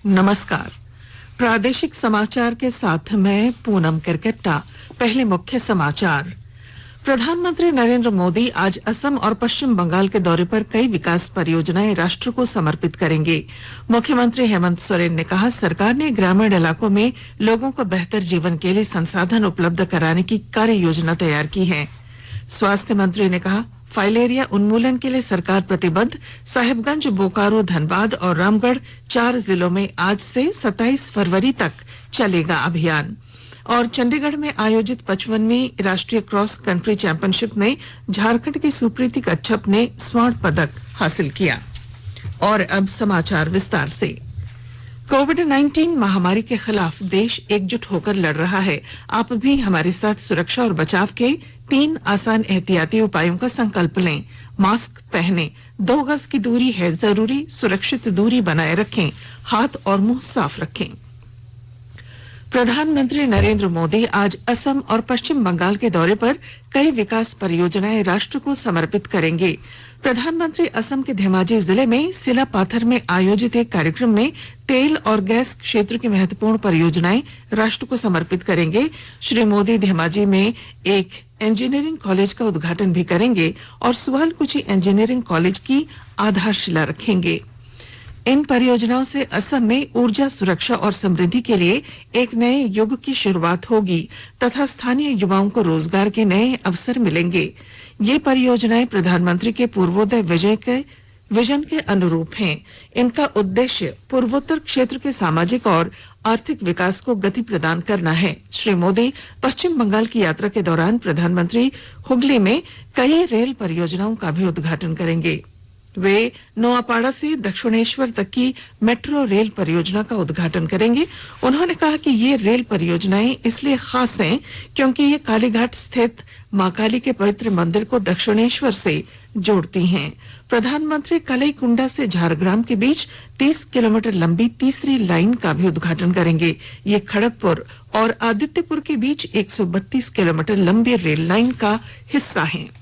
नमस्कार। प्रादेशिक समाचार के साथ मैं पूनम किरकेट्टा। पहले मुख्य समाचार। प्रधानमंत्री नरेंद्र मोदी आज असम और पश्चिम बंगाल के दौरे पर कई विकास परियोजनाएं राष्ट्र को समर्पित करेंगे। मुख्यमंत्री हेमंत सोरेन ने कहा, सरकार ने ग्रामीण इलाकों में लोगों को बेहतर जीवन के लिए संसाधन उपलब्ध कराने की कार्य योजना तैयार की है। स्वास्थ्य मंत्री ने कहा, फाइलेरिया उन्मूलन के लिए सरकार प्रतिबद्ध। साहिबगंज, बोकारो, धनबाद और रामगढ़ 4 जिलों में आज से 27 फरवरी तक चलेगा अभियान। और चंडीगढ़ में आयोजित 55वीं राष्ट्रीय क्रॉस कंट्री चैंपियनशिप में झारखंड की सुप्रीति कच्छप ने स्वर्ण पदक हासिल किया। और अब समाचार विस्तार से। कोविड-19 महामारी के खिलाफ देश एकजुट होकर लड़ रहा है। आप भी हमारे साथ सुरक्षा और बचाव के 3 आसान एहतियाती उपायों का संकल्प लें। मास्क पहनें, 2 गज की दूरी है जरूरी, सुरक्षित दूरी बनाए रखें, हाथ और मुंह साफ रखें। प्रधानमंत्री नरेंद्र मोदी आज असम और पश्चिम बंगाल के दौरे पर कई विकास परियोजनाएं राष्ट्र को समर्पित करेंगे। प्रधानमंत्री असम के धेमाजी जिले में सिलापाथर में आयोजित एक कार्यक्रम में तेल और गैस क्षेत्र की महत्वपूर्ण परियोजनाएं राष्ट्र को समर्पित करेंगे। श्री मोदी धेमाजी में एक इंजीनियरिंग कॉलेज का उद्घाटन भी करेंगे और सुवालकुची इंजीनियरिंग कॉलेज की आधारशिला रखेंगे। इन परियोजनाओं से असम में ऊर्जा सुरक्षा और समृद्धि के लिए एक नए युग की शुरुआत होगी तथा स्थानीय युवाओं को रोजगार के नए अवसर मिलेंगे। ये परियोजनाएं प्रधानमंत्री के पूर्वोदय विजन के अनुरूप हैं। इनका उद्देश्य पूर्वोत्तर क्षेत्र के सामाजिक और आर्थिक विकास को गति प्रदान करना है। श्री मोदी पश्चिम बंगाल की यात्रा के दौरान प्रधानमंत्री हुगली में कई रेल परियोजनाओं का भी उद्घाटन करेंगे। वे नोआपाड़ा से दक्षिणेश्वर तक की मेट्रो रेल परियोजना का उद्घाटन करेंगे। उन्होंने कहा कि ये रेल परियोजनाएं इसलिए खास हैं क्योंकि ये कालीघाट स्थित मां काली के पवित्र मंदिर को दक्षिणेश्वर से जोड़ती हैं। प्रधानमंत्री कलईकुंडा से झारग्राम के बीच 30 किलोमीटर लंबी तीसरी लाइन का भी उद्घाटन करेंगे। ये खड़गपुर और आदित्यपुर के बीच 132 किलोमीटर लंबी रेल लाइन का हिस्सा है।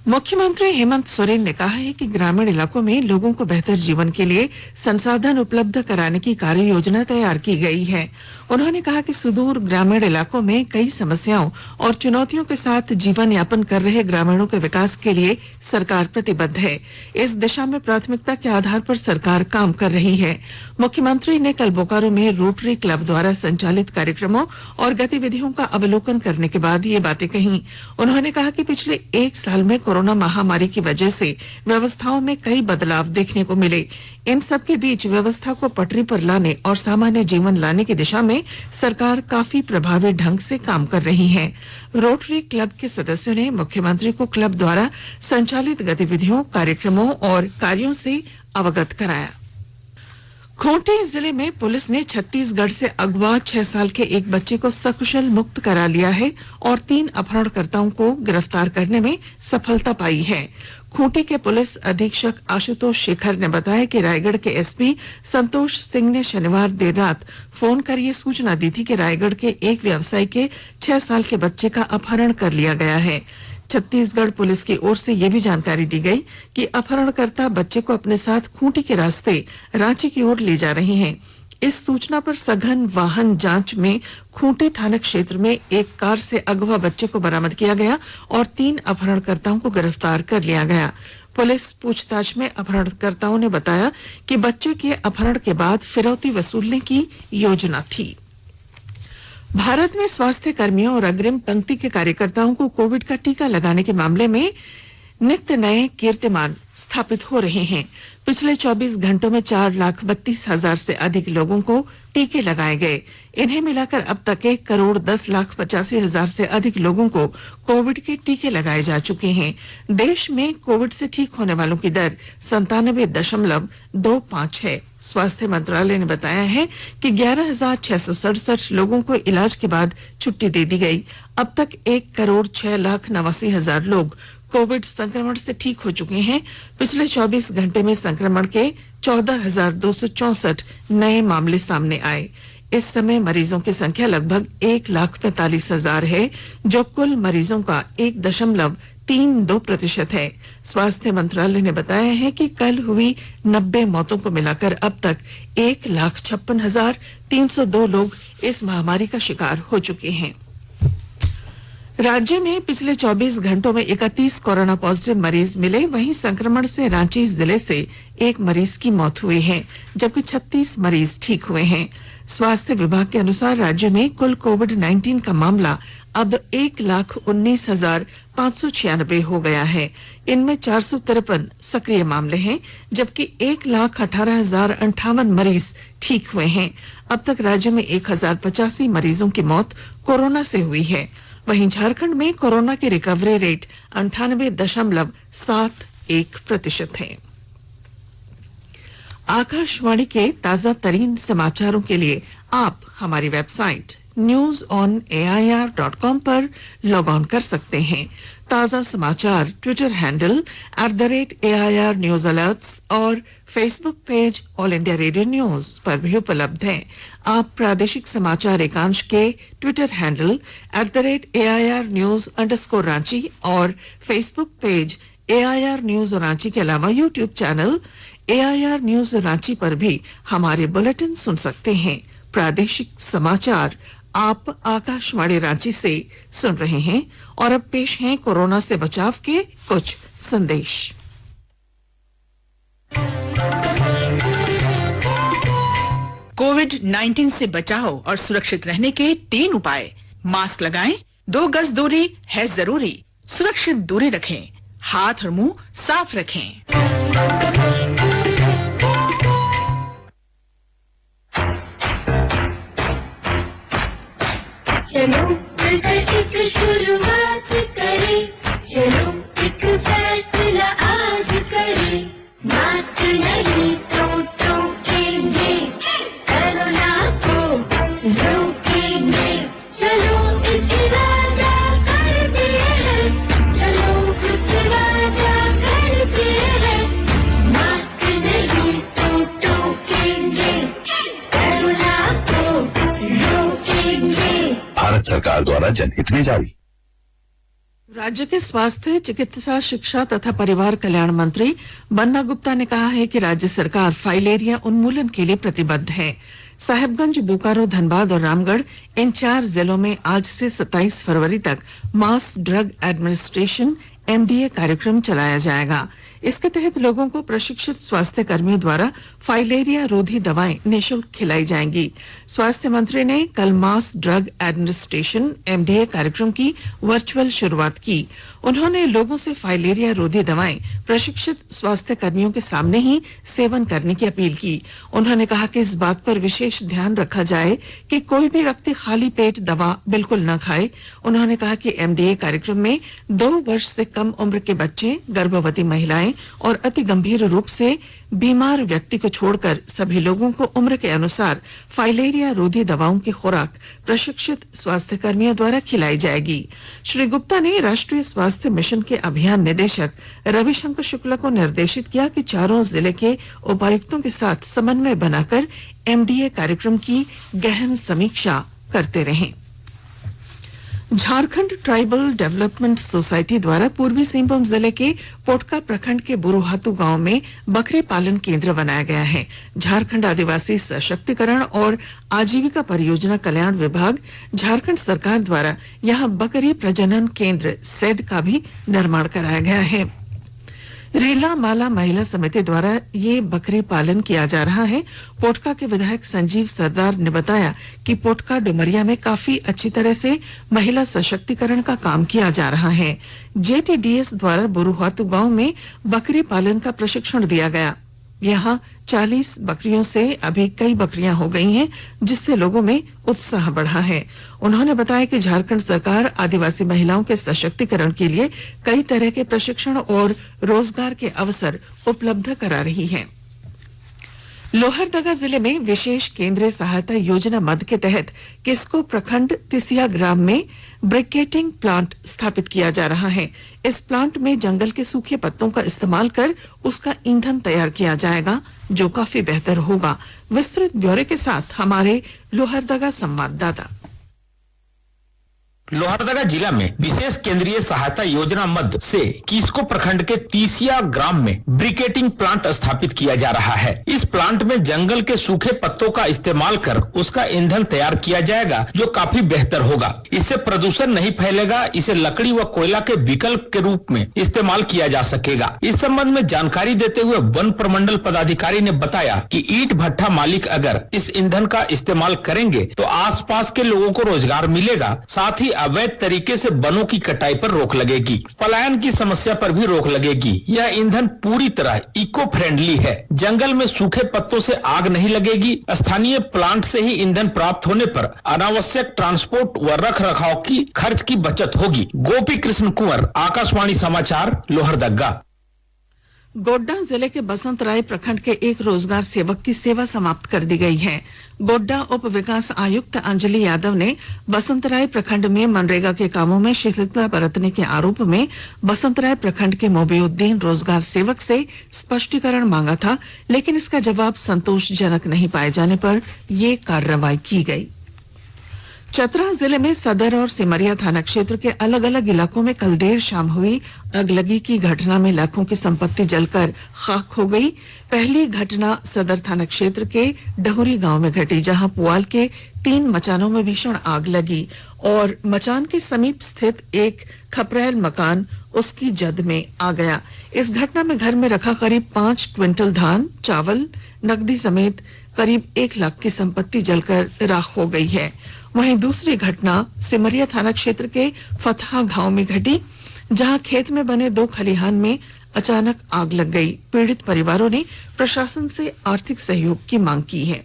मुख्यमंत्री हेमंत सोरेन ने कहा है कि ग्रामीण इलाकों में लोगों को बेहतर जीवन के लिए संसाधन उपलब्ध कराने की कार्य योजना तैयार की गई है। उन्होंने कहा कि सुदूर ग्रामीण इलाकों में कई समस्याओं और चुनौतियों के साथ जीवन यापन कर रहे ग्रामीणों के विकास के लिए सरकार प्रतिबद्ध है। इस दिशा में प्राथमिकता के आधार पर सरकार काम कर रही है। मुख्यमंत्री ने कल बोकारो में रोटरी क्लब द्वारा संचालित कार्यक्रमों और गतिविधियों का अवलोकन करने के बाद ये बातें कहीं। उन्होंने कहा कि पिछले 1 साल में कोरोना महामारी की वजह से व्यवस्थाओं में कई बदलाव देखने को मिले। इन सब के बीच व्यवस्था को पटरी पर लाने और सामान्य जीवन लाने की दिशा में सरकार काफी प्रभावी ढंग से काम कर रही है। रोटरी क्लब के सदस्यों ने मुख्यमंत्री को क्लब द्वारा संचालित गतिविधियों, कार्यक्रमों और कार्यों से अवगत कराया। खूंटी जिले में पुलिस ने छत्तीसगढ़ से अगवा 6 साल के एक बच्चे को सकुशल मुक्त करा लिया है और 3 अपहरणकर्ताओं को गिरफ्तार करने में सफलता पाई है। खूंटी के पुलिस अधीक्षक आशुतोष शेखर ने बताया कि रायगढ़ के एसपी संतोष सिंह ने शनिवार देर रात फोन कर ये सूचना दी थी कि रायगढ़ के एक व्यवसायी के 6 साल के बच्चे का अपहरण कर लिया गया है। छत्तीसगढ़ पुलिस की ओर से यह भी जानकारी दी गई कि अपहरणकर्ता बच्चे को अपने साथ खूंटी के रास्ते रांची की ओर ले जा रहे हैं। इस सूचना पर सघन वाहन जांच में खूंटी थाना क्षेत्र में एक कार से अगवा बच्चे को बरामद किया गया और 3 अपहरणकर्ताओं को गिरफ्तार कर लिया गया। पुलिस पूछताछ में अपहरणकर्ताओं ने बताया कि बच्चे के अपहरण के बाद फिरौती वसूलने की योजना थी। भारत में स्वास्थ्य कर्मियों और अग्रिम पंक्ति के कार्यकर्ताओं को कोविड का टीका लगाने के मामले में नित्य नए कीर्तिमान स्थापित हो रहे हैं। पिछले 24 घंटों में 4,32,000 से अधिक लोगों को टीके लगाए गए। इन्हें मिलाकर अब तक 1,10,85,000 से अधिक लोगों को कोविड के टीके लगाए जा चुके हैं। देश में कोविड से ठीक होने वालों की दर 97.25 है। स्वास्थ्य मंत्रालय ने बताया है कि 11,667 लोगों को इलाज के बाद छुट्टी दे दी गई। अब तक 1,06,89,000 लोग कोविड संक्रमण से ठीक हो चुके हैं। पिछले 24 घंटे में संक्रमण के 14,264 नए मामले सामने आए। इस समय मरीजों की संख्या लगभग 1,45,000 है, जो कुल मरीजों का 3.2% है। स्वास्थ्य मंत्रालय ने बताया है कि कल हुई 90 मौतों को मिलाकर अब तक 1,56,302 लोग इस महामारी का शिकार हो चुके हैं। राज्य में पिछले 24 घंटों में 31 कोरोना पॉजिटिव मरीज मिले। वहीं संक्रमण से रांची जिले से एक मरीज की मौत हुई है, जबकि 36 मरीज ठीक हुए हैं। स्वास्थ्य विभाग के अनुसार राज्य में कुल कोविड-19 का मामला अब 1,19,596 हो गया है। इनमें 453 सक्रिय मामले हैं, जबकि 1,18,058 मरीज ठीक हुए हैं। अब तक राज्य में 1,085 मरीजों की मौत कोरोना से हुई है। वहीं झारखंड में कोरोना की रिकवरी रेट 98.71% है। आकाशवाणी के ताजा तरीन समाचारों के लिए आप हमारी वेबसाइट newsonair.com पर लॉग ऑन कर सकते हैं। ताजा समाचार Twitter handle @AIR news alerts और Facebook page All India Radio news पर भी उपलब्ध हैं। आप प्रादेशिक समाचार एकांश के Twitter handle @AIR news _Ranchi और Facebook page AIR news Ranchi के अलावा YouTube channel AIR news Ranchi पर भी हमारे बुलेटिन सुन सकते हैं। प्रादेशिक समाचार आप आकाशवाणी रांची से सुन रहे हैं और अब पेश हैं कोरोना से बचाव के कुछ संदेश। कोविड-19 से बचाव और सुरक्षित रहने के 3 उपाय। मास्क लगाएं, 2 गज दूरी है जरूरी, सुरक्षित दूरी रखें, हाथ और मुंह साफ रखें। चलो मिलकर एक शुरुआत करें, चलो एक फैसला आज करें, मास्क नहीं तो टोकेंगे, कोरोना को रोकेंगे, चलो इस वादा करते हैं, चलो कुछ वादा करते हैं, मास्क नहीं तो टोकेंगे, कोरोना को रोकेंगे। भारत सरकार द्वारा जनहित में जारी। राज्य के स्वास्थ्य, चिकित्सा, शिक्षा तथा परिवार कल्याण मंत्री बन्ना गुप्ता ने कहा है कि राज्य सरकार फाइलेरिया उन्मूलन के लिए प्रतिबद्ध है। साहिबगंज, बोकारो, धनबाद और रामगढ़ इन 4 जिलों में आज से 27 फरवरी तक मास ड्रग एडमिनिस्ट्रेशन MDA कार्यक्रम चलाया जाएगा। इसके तहत लोगों को प्रशिक्षित स्वास्थ्य कर्मियों द्वारा फाइलेरिया रोधी दवाएं निःशुल्क खिलाई जाएंगी। स्वास्थ्य मंत्री ने कल मास ड्रग एडमिनिस्ट्रेशन MDA कार्यक्रम की वर्चुअल शुरुआत की। उन्होंने लोगों से फाइलेरिया रोधी दवाएं प्रशिक्षित स्वास्थ्य कर्मियों के सामने ही सेवन करने की अपील की। उन्होंने कहा कि इस बात पर विशेष ध्यान रखा जाए कि कोई भी व्यक्ति खाली पेट दवा बिल्कुल न खाए। उन्होंने कहा कि MDA कार्यक्रम में 2 वर्ष से कम उम्र के बच्चे, गर्भवती महिलाएं और अति गंभीर रूप से बीमार व्यक्ति को छोड़कर सभी लोगों को उम्र के अनुसार फाइलेरिया रोधी दवाओं की खुराक प्रशिक्षित स्वास्थ्य कर्मियों द्वारा खिलाई जाएगी। श्री गुप्ता ने राष्ट्रीय स्वास्थ्य मिशन के अभियान निदेशक रविशंकर शुक्ला को निर्देशित किया कि चारों जिले के उपायुक्तों के साथ समन्वय बनाकर MDA कार्यक्रम की गहन समीक्षा करते रहें। झारखंड ट्राइबल डेवलपमेंट सोसाइटी द्वारा पूर्वी सिंहभूम जिले के पोटका प्रखंड के बुरुहातू गांव में बकरी पालन केंद्र बनाया गया है। झारखंड आदिवासी सशक्तिकरण और आजीविका परियोजना कल्याण विभाग झारखंड सरकार द्वारा यहां बकरी प्रजनन केंद्र सेड का भी निर्माण कराया गया है। रीला माला महिला समिति द्वारा ये बकरी पालन किया जा रहा है। पोटका के विधायक संजीव सरदार ने बताया कि पोटका डुमरिया में काफी अच्छी तरह से महिला सशक्तिकरण का काम किया जा रहा है। JTDS द्वारा बुरुहातू गांव में बकरी पालन का प्रशिक्षण दिया गया। यहाँ 40 बकरियों से अभी कई बकरियां हो गई हैं, जिससे लोगों में उत्साह बढ़ा है। उन्होंने बताया कि झारखंड सरकार आदिवासी महिलाओं के सशक्तिकरण के लिए कई तरह के प्रशिक्षण और रोजगार के अवसर उपलब्ध करा रही है। लोहरदगा जिले में विशेष केंद्रीय सहायता योजना मद के तहत किस्को प्रखंड तिसिया ग्राम में ब्रिकेटिंग प्लांट स्थापित किया जा रहा है। इस प्लांट में जंगल के सूखे पत्तों का इस्तेमाल कर उसका ईंधन तैयार किया जाएगा, जो काफी बेहतर होगा। विस्तृत ब्यौरे के साथ हमारे लोहरदगा संवाददाता। लोहरदगा जिला में विशेष केंद्रीय सहायता योजना मद से किस्को प्रखंड के तीसिया ग्राम में ब्रिकेटिंग प्लांट स्थापित किया जा रहा है। इस प्लांट में जंगल के सूखे पत्तों का इस्तेमाल कर उसका ईंधन तैयार किया जाएगा, जो काफी बेहतर होगा। इससे प्रदूषण नहीं फैलेगा। इसे लकड़ी व कोयला के विकल्प के रूप में इस्तेमाल किया जा सकेगा। इस संबंध में जानकारी देते हुए वन प्रमंडल पदाधिकारी ने बताया कि ईंट भट्ठा मालिक अगर इस ईंधन का इस्तेमाल करेंगे तो आसपास के लोगों को रोजगार मिलेगा, साथ ही अवैध तरीके से वनों की कटाई पर रोक लगेगी, पलायन की समस्या पर भी रोक लगेगी। यह ईंधन पूरी तरह इको फ्रेंडली है। जंगल में सूखे पत्तों से आग नहीं लगेगी। स्थानीय प्लांट से ही ईंधन प्राप्त होने पर अनावश्यक ट्रांसपोर्ट व रख रखाव की खर्च की बचत होगी। गोपी कृष्ण कुंवर, आकाशवाणी समाचार, लोहरदगा। गोड्डा जिले के बसंत राय प्रखंड के एक रोजगार सेवक की सेवा समाप्त कर दी गई है। गोड्डा उप विकास आयुक्त अंजलि यादव ने बसंत राय प्रखंड में मनरेगा के कामों में शिथिलता बरतने के आरोप में बसंत राय प्रखंड के मोबिउद्दीन रोजगार सेवक से स्पष्टीकरण मांगा था, लेकिन इसका जवाब संतोषजनक नहीं पाए जाने पर यह कार्रवाई की गई। चतरा जिले में सदर और सिमरिया थाना क्षेत्र के अलग अलग इलाकों में कल देर शाम हुई अगलगी की घटना में लाखों की संपत्ति जलकर खाक हो गई। पहली घटना सदर थाना क्षेत्र के डहुरी गांव में घटी, जहां पुआल के 3 मचानों में भीषण आग लगी और मचान के समीप स्थित एक खपरेल मकान उसकी जद में आ गया। इस घटना में घर में रखा करीब 5 क्विंटल धान, चावल, नकदी समेत करीब 1 लाख की संपत्ति जलकर राख हो गई है। वहीं दूसरी घटना सिमरिया थाना क्षेत्र के फतहा गांव में घटी, जहां खेत में बने 2 खलिहान में अचानक आग लग गई। पीड़ित परिवारों ने प्रशासन से आर्थिक सहयोग की मांग की है।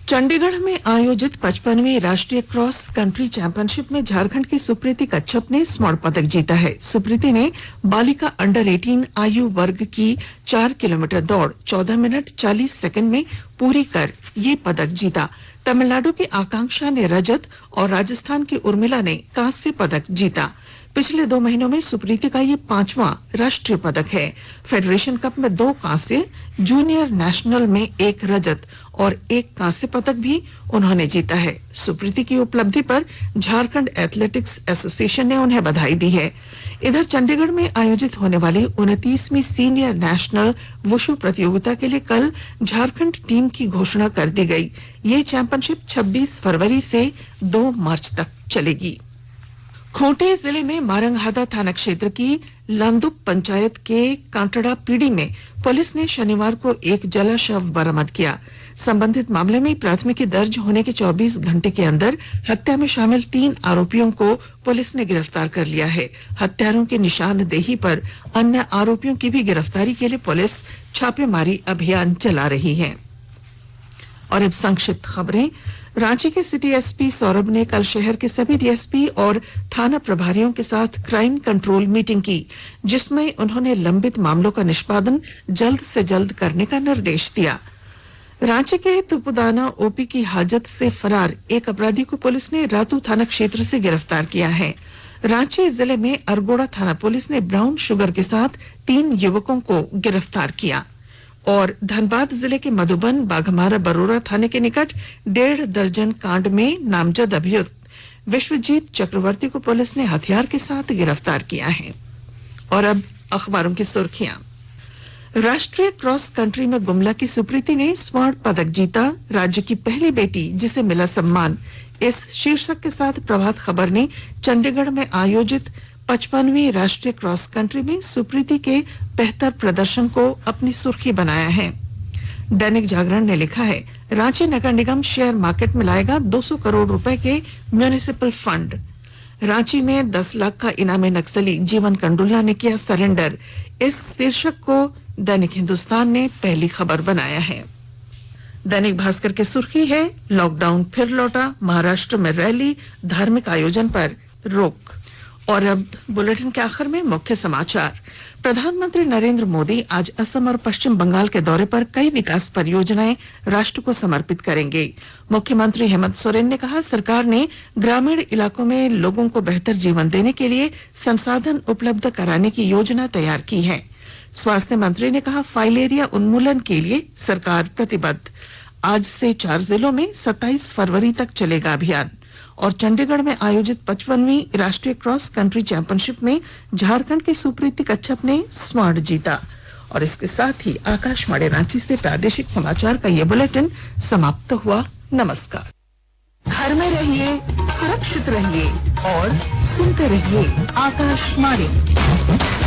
चंडीगढ़ में आयोजित 55वीं राष्ट्रीय क्रॉस कंट्री चैंपियनशिप में झारखंड की सुप्रीति कच्छप ने स्वर्ण पदक जीता है। सुप्रीति ने बालिका अंडर 18 आयु वर्ग की 4 किलोमीटर दौड़ 14 मिनट 40 सेकंड में पूरी कर ये पदक जीता। तमिलनाडु की आकांक्षा ने रजत और राजस्थान की उर्मिला ने कांस्य पदक जीता। पिछले 2 महीनों में सुप्रीति का ये 5वां राष्ट्रीय पदक है। फेडरेशन कप में 2 कांस्य, जूनियर नेशनल में 1 रजत और 1 कांस्य पदक भी उन्होंने जीता है। सुप्रीति की उपलब्धि पर झारखंड एथलेटिक्स एसोसिएशन ने उन्हें बधाई दी है। इधर चंडीगढ़ में आयोजित होने वाली 29वीं सीनियर नेशनल वुशु प्रतियोगिता के लिए कल झारखंड टीम की घोषणा कर दी गई। ये चैंपियनशिप 26 फरवरी से 2 मार्च तक चलेगी। खूंटी जिले में मारंगहादा थाना क्षेत्र की लांदुप पंचायत के कांटड़ा पीड़ी में पुलिस ने शनिवार को एक जला शव बरामद किया। संबंधित मामले में प्राथमिकी दर्ज होने के 24 घंटे के अंदर हत्या में शामिल 3 आरोपियों को पुलिस ने गिरफ्तार कर लिया है। हत्यारों की निशानदेही पर अन्य आरोपियों की भी गिरफ्तारी के लिए पुलिस छापेमारी अभियान चला रही है। और अब संक्षिप्त खबरें। रांची के सिटी एसपी सौरभ ने कल शहर के सभी डीएसपी और थाना प्रभारियों के साथ क्राइम कंट्रोल मीटिंग की, जिसमें उन्होंने लंबित मामलों का निष्पादन जल्द से जल्द करने का निर्देश दिया। रांची के तुपुदाना ओपी की हाजत से फरार एक अपराधी को पुलिस ने रातू थाना क्षेत्र से गिरफ्तार किया है। रांची जिले में अरगोड़ा थाना पुलिस ने ब्राउन शुगर के साथ 3 युवकों को गिरफ्तार किया। और धनबाद जिले के मधुबन बाघमारा बरोरा थाने के निकट 1.5 दर्जन कांड में नामजद अभियुक्त विश्वजीत चक्रवर्ती को पुलिस ने हथियार के साथ गिरफ्तार किया है। और अब अखबारों की सुर्खियां। राष्ट्रीय क्रॉस कंट्री में गुमला की सुप्रीति ने स्वर्ण पदक जीता, राज्य की पहली बेटी जिसे मिला सम्मान। इस शीर्षक के साथ प्रभात खबर ने चंडीगढ़ में आयोजित 55वीं राष्ट्रीय क्रॉस कंट्री में सुप्रीति के बेहतर प्रदर्शन को अपनी सुर्खी बनाया है। दैनिक जागरण ने लिखा है, रांची नगर निगम शेयर मार्केट में लाएगा 200 करोड़ रुपए के म्युनिसिपल फंड। रांची में 10 लाख का इनामी नक्सली जीवन कंडुल्ला ने किया सरेंडर। इस शीर्षक को दैनिक हिंदुस्तान ने पहली खबर बनाया है। दैनिक भास्कर की सुर्खी है, लॉकडाउन फिर लौटा, महाराष्ट्र में रैली, धार्मिक आयोजन पर रोक। और अब बुलेटिन के आखिर में मुख्य समाचार। प्रधानमंत्री नरेंद्र मोदी आज असम और पश्चिम बंगाल के दौरे पर कई विकास परियोजनाएं राष्ट्र को समर्पित करेंगे। मुख्यमंत्री हेमंत सोरेन ने कहा, सरकार ने ग्रामीण इलाकों में लोगों को बेहतर जीवन देने के लिए संसाधन उपलब्ध कराने की योजना तैयार की है। स्वास्थ्य मंत्री ने कहा, फाइलेरिया उन्मूलन के लिए सरकार प्रतिबद्ध। आज से 4 जिलों में 27 फरवरी तक चलेगा अभियान। और चंडीगढ़ में आयोजित 55वीं राष्ट्रीय क्रॉस कंट्री चैंपियनशिप में झारखंड के सुप्रीति कच्छप ने स्वर्ण जीता। और इसके साथ ही आकाशवाणी रांची से प्रादेशिक समाचार का ये बुलेटिन समाप्त हुआ। नमस्कार। घर में रहिए, सुरक्षित रहिए और सुनते रहिए आकाशवाणी।